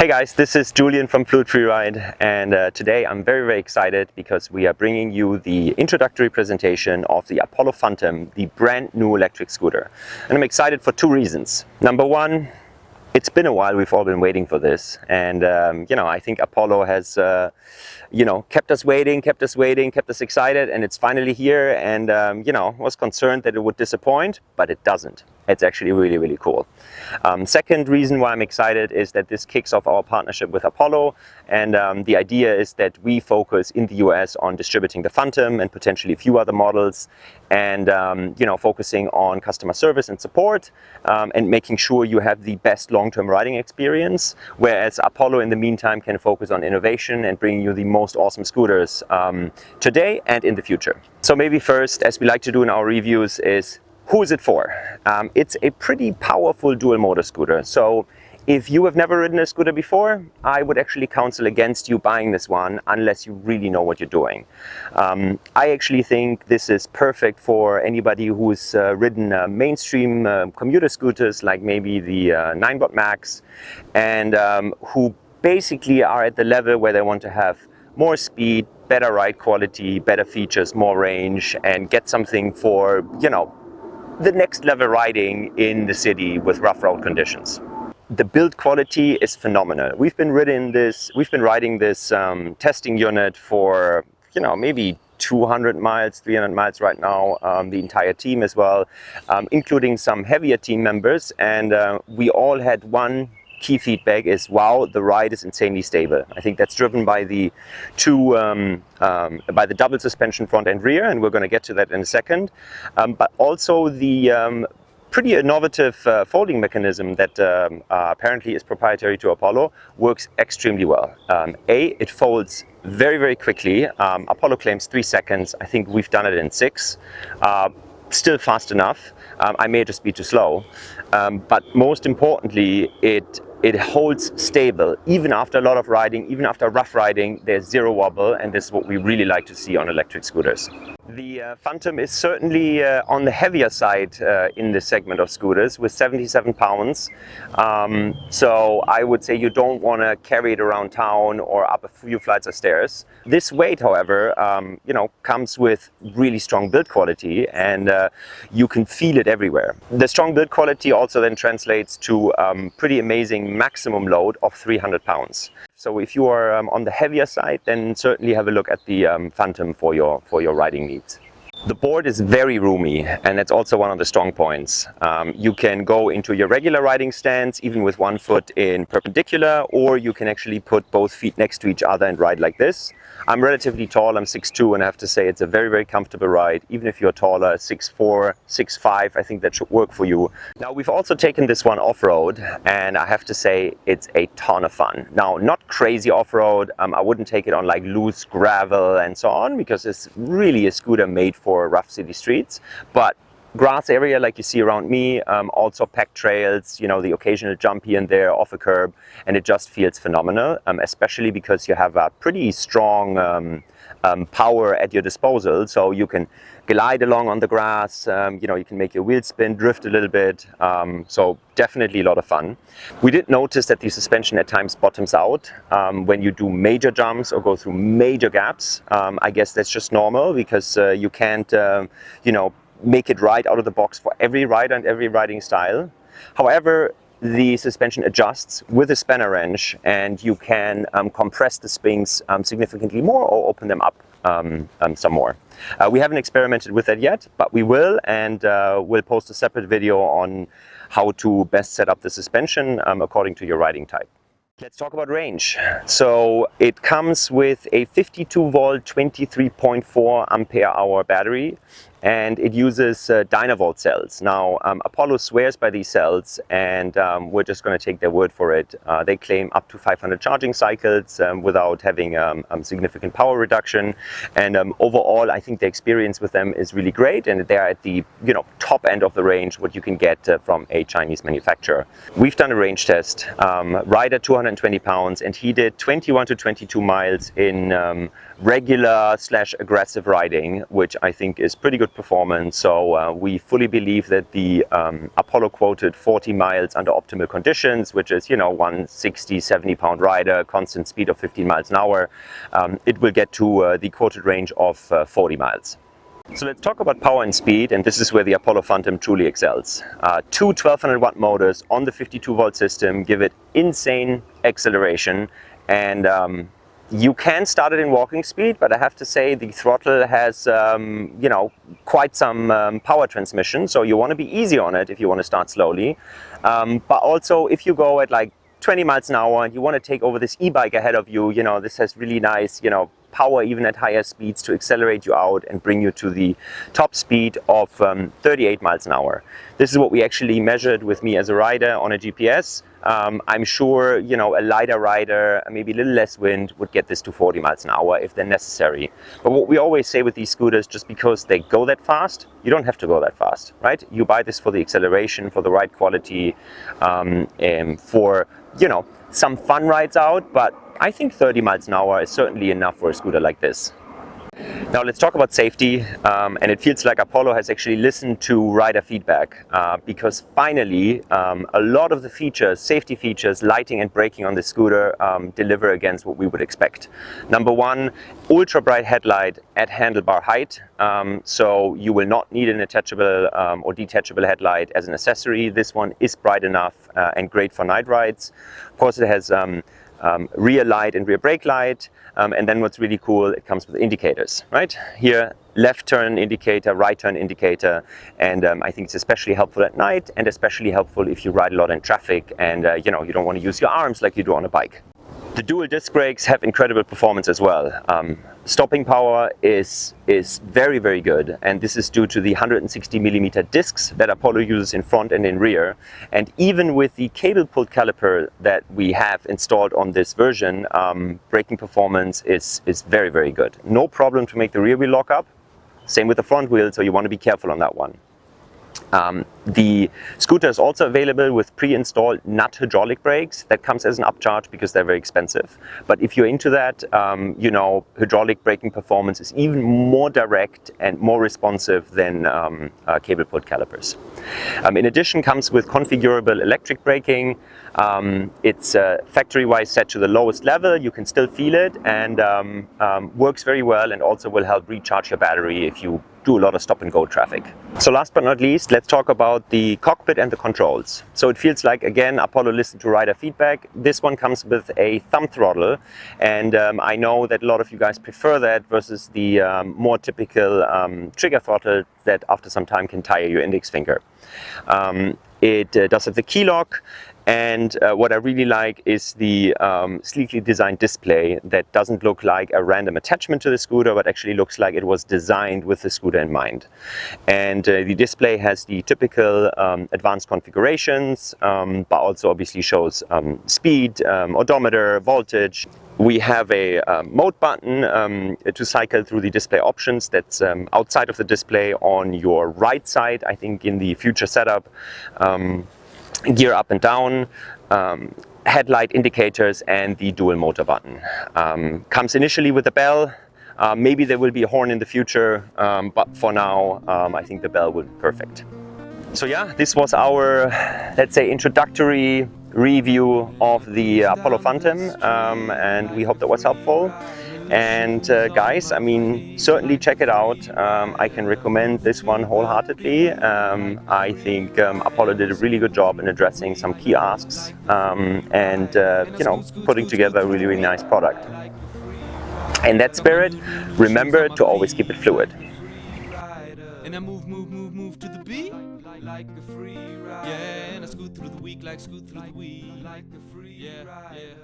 Hey guys, this is Julian from Fluid Freeride, and today I'm very excited because we are bringing you the introductory presentation of the Apollo Phantom, the brand new electric scooter. And I'm excited for two reasons. Number one, it's been a while, we've all been waiting for this, and I think Apollo has kept us waiting, kept us excited, and it's finally here. And was concerned that it would disappoint, but it doesn't. It's actually really cool. Second reason why I'm excited is that this kicks off our partnership with Apollo, and the idea is that we focus in the US on distributing the Phantom and potentially a few other models, and focusing on customer service and support, and making sure you have the best long-term riding experience, whereas Apollo in the meantime can focus on innovation and bringing you the most awesome scooters today and in the future. So maybe first, as we like to do in our reviews, is who is it for? It's a pretty powerful dual motor scooter. So if you have never ridden a scooter before, I would actually counsel against you buying this one unless you really know what you're doing. I actually think this is perfect for anybody who's ridden mainstream commuter scooters like maybe the 9-Watt Max, and who basically are at the level where they want to have more speed, better ride quality, better features, more range, and get something for, the next level riding in the city with rough road conditions. The build quality is phenomenal. We've been riding this testing unit for maybe 200 miles, 300 miles right now, the entire team as well, including some heavier team members, and we all had one key feedback is, wow, the ride is insanely stable. I think that's driven by the by the double suspension front and rear, and we're going to get to that in a second, but also the pretty innovative folding mechanism that apparently is proprietary to Apollo works extremely well. It folds very quickly. Apollo claims 3 seconds. I think we've done it in 6. Still fast enough. I may just be too slow, but most importantly, it holds stable. Even after a lot of riding, even after rough riding, there's zero wobble, and this is what we really like to see on electric scooters. The Phantom is certainly on the heavier side in this segment of scooters with 77 pounds. So I would say you don't want to carry it around town or up a few flights of stairs. This weight, however, comes with really strong build quality, and you can feel it everywhere. The strong build quality also then translates to pretty amazing maximum load of 300 pounds. So if you are on the heavier side, then certainly have a look at the Phantom for your riding needs. The board is very roomy, and that's also one of the strong points. You can go into your regular riding stance, even with one foot in perpendicular, or you can actually put both feet next to each other and ride like this. I'm relatively tall, I'm 6'2", and I have to say it's a very comfortable ride. Even if you're taller, 6'4", 6'5", I think that should work for you. Now, we've also taken this one off-road, and I have to say it's a ton of fun. Now, not crazy off-road. I wouldn't take it on like loose gravel and so on, because it's really a scooter made for rough city streets, but grass area like you see around me, also packed trails, the occasional jump here and there off a curb, and it just feels phenomenal, especially because you have a pretty strong power at your disposal, so you can glide along on the grass, you can make your wheel spin, drift a little bit, so definitely a lot of fun. We did notice that the suspension at times bottoms out when you do major jumps or go through major gaps. I guess that's just normal, because you can't make it right out of the box for every rider and every riding style. However, the suspension adjusts with a spanner wrench, and you can compress the springs significantly more or open them up some more. We haven't experimented with that yet, but we will, and we'll post a separate video on how to best set up the suspension according to your riding type. Let's talk about range. So it comes with a 52 volt 23.4 ampere hour battery, and it uses Dynavolt cells. Now, Apollo swears by these cells, and we're just going to take their word for it. They claim up to 500 charging cycles without having significant power reduction, and overall I think the experience with them is really great, and they're at the top end of the range what you can get from a Chinese manufacturer. We've done a range test. Rider 220 pounds, and he did 21 to 22 miles in regular / aggressive riding, which I think is pretty good performance. So we fully believe that the Apollo quoted 40 miles under optimal conditions, which is, you know, 160, 70 pound rider, constant speed of 15 miles an hour. It will get to the quoted range of 40 miles. So let's talk about power and speed, and this is where the Apollo Phantom truly excels. Two 1200 watt motors on the 52 volt system give it insane acceleration, and you can start it in walking speed, but I have to say the throttle has, you know, quite some power transmission, so you want to be easy on it if you want to start slowly. But also if you go at like 20 miles an hour and you want to take over this e-bike ahead of you, you know, this has really nice, you know, power even at higher speeds to accelerate you out and bring you to the top speed of 38 miles an hour. This is what we actually measured with me as a rider on a GPS. I'm sure, you know, a lighter rider, maybe a little less wind, would get this to 40 miles an hour if they're necessary. But what we always say with these scooters, just because they go that fast, you don't have to go that fast, right? You buy this for the acceleration, for the ride quality, for, you know, some fun rides out, but I think 30 miles an hour is certainly enough for a scooter like this. Now let's talk about safety, and it feels like Apollo has actually listened to rider feedback, because finally a lot of the features, safety features, lighting and braking on the scooter deliver against what we would expect. Number one, ultra bright headlight at handlebar height, so you will not need an attachable or detachable headlight as an accessory. This one is bright enough and great for night rides. Of course it has rear light and rear brake light, and then what's really cool, it comes with indicators, right? Here, left turn indicator, right turn indicator, and I think it's especially helpful at night, and especially helpful if you ride a lot in traffic and you know, you don't want to use your arms like you do on a bike. The dual disc brakes have incredible performance as well. Stopping power is very, very good, and this is due to the 160mm discs that Apollo uses in front and in rear. And even with the cable-pulled caliper that we have installed on this version, braking performance is very, very good. No problem to make the rear wheel lock up. Same with the front wheel, so you want to be careful on that one. The scooter is also available with pre-installed nut hydraulic brakes. That comes as an upcharge because they're very expensive. But if you're into that, you know, hydraulic braking performance is even more direct and more responsive than cable-pulled calipers. In addition, comes with configurable electric braking. It's factory-wise set to the lowest level. You can still feel it, and works very well, and also will help recharge your battery if you do a lot of stop and go traffic. So last but not least, let's talk about the cockpit and the controls. So it feels like, again, Apollo listened to rider feedback. This one comes with a thumb throttle, and I know that a lot of you guys prefer that versus the more typical trigger throttle that after some time can tire your index finger. It does have the key lock, and what I really like is the sleekly designed display that doesn't look like a random attachment to the scooter, but actually looks like it was designed with the scooter in mind. And the display has the typical advanced configurations, but also obviously shows speed, odometer, voltage. We have a mode button to cycle through the display options that's outside of the display on your right side, I think in the future setup. Gear up and down, headlight indicators, and the dual motor button. Comes initially with a bell. Maybe there will be a horn in the future, but for now I think the bell will be perfect. So yeah, this was our, let's say, introductory review of the Apollo Phantom, and we hope that was helpful. And guys, I mean, certainly check it out. I can recommend this one wholeheartedly. I think Apollo did a really good job in addressing some key asks, and you know, putting together a really, really nice product. In that spirit, remember to always keep it fluid. And I move to the beat like a free ride. Yeah, and I scoot through the week like scoot through the week like a free ride.